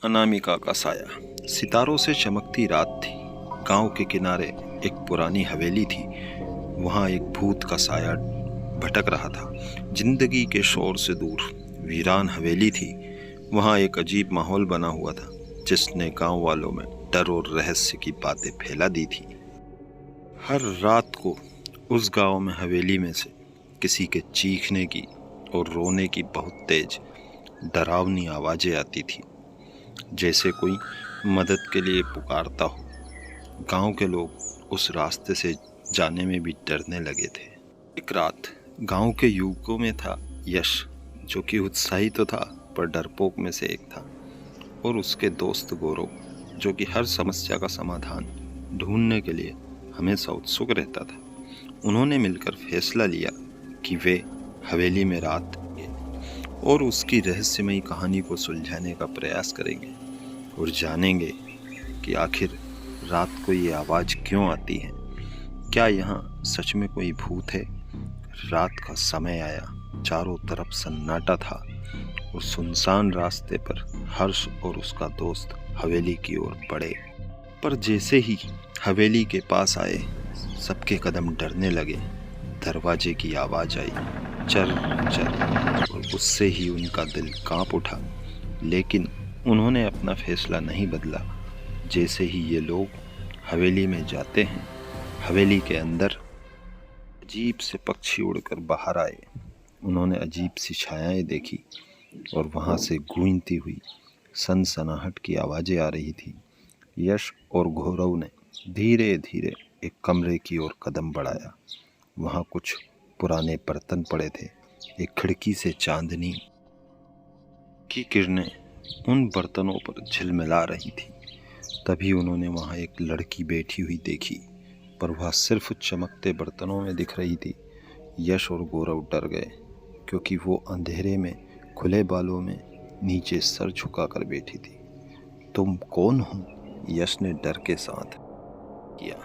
अनामिका का साया। सितारों से चमकती रात थी। गांव के किनारे एक पुरानी हवेली थी। वहां एक भूत का साया भटक रहा था। जिंदगी के शोर से दूर वीरान हवेली थी। वहां एक अजीब माहौल बना हुआ था जिसने गांव वालों में डर और रहस्य की बातें फैला दी थी। हर रात को उस गांव में हवेली में से किसी के चीखने की और रोने की बहुत तेज डरावनी आवाजें आती थी, जैसे कोई मदद के लिए पुकारता हो। गांव के लोग उस रास्ते से जाने में भी डरने लगे थे। एक रात गांव के युवकों में था यश, जो कि उत्साही तो था पर डरपोक में से एक था, और उसके दोस्त गौरव, जो कि हर समस्या का समाधान ढूंढने के लिए हमेशा उत्सुक रहता था। उन्होंने मिलकर फैसला लिया कि वे हवेली में रात और उसकी रहस्यमयी कहानी को सुलझाने का प्रयास करेंगे और जानेंगे कि आखिर रात को ये आवाज़ क्यों आती है। क्या यहाँ सच में कोई भूत है? रात का समय आया, चारों तरफ सन्नाटा था और सुनसान रास्ते पर हर्ष और उसका दोस्त हवेली की ओर बढ़े। पर जैसे ही हवेली के पास आए, सबके कदम डरने लगे। दरवाजे की आवाज़ आई, चल चल, और उससे ही उनका दिल कांप उठा। लेकिन उन्होंने अपना फैसला नहीं बदला। जैसे ही ये लोग हवेली में जाते हैं, हवेली के अंदर अजीब से पक्षी उड़कर बाहर आए। उन्होंने अजीब सी छायाएं देखी और वहाँ से गूंजती हुई सनसनाहट की आवाज़ें आ रही थी। यश और गौरव ने धीरे धीरे एक कमरे की ओर कदम बढ़ाया। वहाँ कुछ पुराने बर्तन पड़े थे। एक खिड़की से चांदनी की किरणें उन बर्तनों पर झिलमिला रही थी। तभी उन्होंने वहाँ एक लड़की बैठी हुई देखी, पर वह सिर्फ चमकते बर्तनों में दिख रही थी। यश और गौरव डर गए, क्योंकि वो अंधेरे में खुले बालों में नीचे सर झुकाकर बैठी थी। तुम कौन हो? यश ने डर के साथ किया।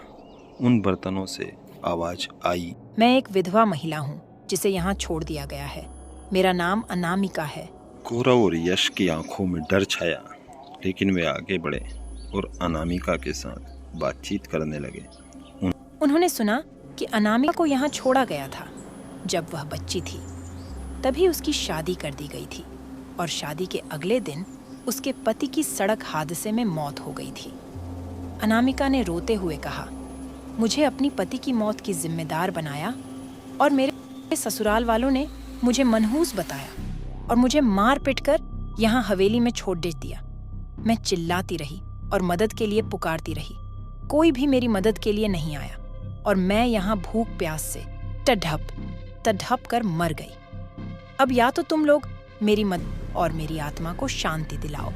उन बर्तनों से आवाज आई, मैं एक विधवा महिला हूँ जिसे यहाँ छोड़ दिया गया है। मेरा नाम अनामिका है। गौरव और यश की आंखों में डर छाया, लेकिन वे आगे बढ़े और अनामिका के साथ बातचीत करने लगे। उन्होंने सुना कि अनामिका को यहाँ छोड़ा गया था जब वह बच्ची थी। तभी उसकी शादी कर दी गई थी और शादी के अगले दिन उसके पति की सड़क हादसे में मौत हो गई थी। अनामिका ने रोते हुए कहा, मुझे अपनी पति की मौत की जिम्मेदार बनाया और मेरे ससुराल वालों ने मुझे मनहूस बताया और मुझे मार पीट कर यहाँ हवेली में छोड़ दे दिया। मैं चिल्लाती रही और मदद के लिए पुकारती रही। कोई भी मेरी मदद के लिए नहीं आया और मैं यहाँ भूख प्यास से तड़प कर मर गई। अब या तो तुम लोग मेरी मदद और मेरी आत्मा को शांति दिलाओ।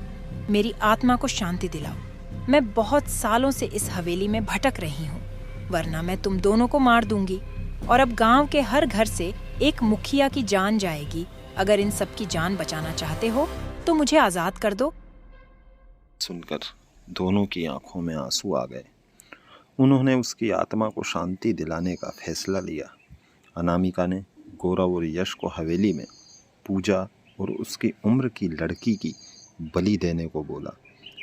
मेरी आत्मा को शांति दिलाओ। मैं बहुत सालों से इस हवेली में भटक रही हूँ, वरना मैं तुम दोनों को मार दूंगी और अब गांव के हर घर से एक मुखिया की जान जाएगी। अगर इन सब की जान बचाना चाहते हो तो मुझे आजाद कर दो। सुनकर दोनों की आंखों में आंसू आ गए। उन्होंने उसकी आत्मा को शांति दिलाने का फैसला लिया। अनामिका ने गौरव और यश को हवेली में पूजा और उसकी उम्र की लड़की की बलि देने को बोला,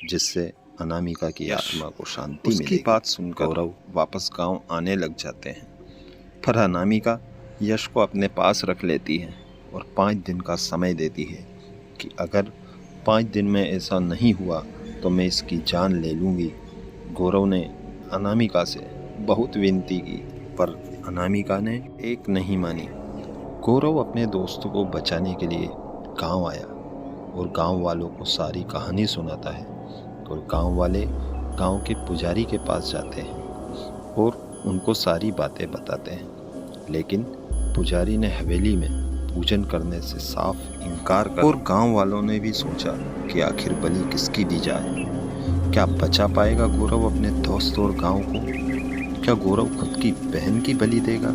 जिससे अनामिका की आत्मा को शांति मिलेगी। उसकी बात सुनकर गौरव वापस गांव आने लग जाते हैं, पर अनामिका यश को अपने पास रख लेती है और 5 दिन का समय देती है कि अगर 5 दिन में ऐसा नहीं हुआ तो मैं इसकी जान ले लूँगी। गौरव ने अनामिका से बहुत विनती की, पर अनामिका ने एक नहीं मानी। गौरव अपने दोस्तों को बचाने के लिए गांव आया और गांव वालों को सारी कहानी सुनाता है। और गांव वाले गांव के पुजारी के पास जाते हैं और उनको सारी बातें बताते हैं, लेकिन पुजारी ने हवेली में पूजन करने से साफ इनकार कर। और गांव वालों ने भी सोचा कि आखिर बलि किसकी दी जाए। क्या बचा पाएगा गौरव अपने दोस्त और गांव को? क्या गौरव खुद की बहन की बलि देगा?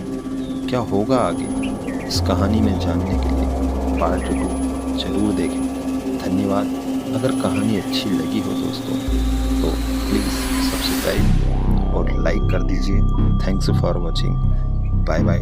क्या होगा आगे? इस कहानी में जानने के लिए पार्ट 2 जरूर देखें। धन्यवाद। अगर कहानी अच्छी लगी हो दोस्तों तो प्लीज़ सब्सक्राइब और लाइक कर दीजिए। Thanks for watching. Bye bye.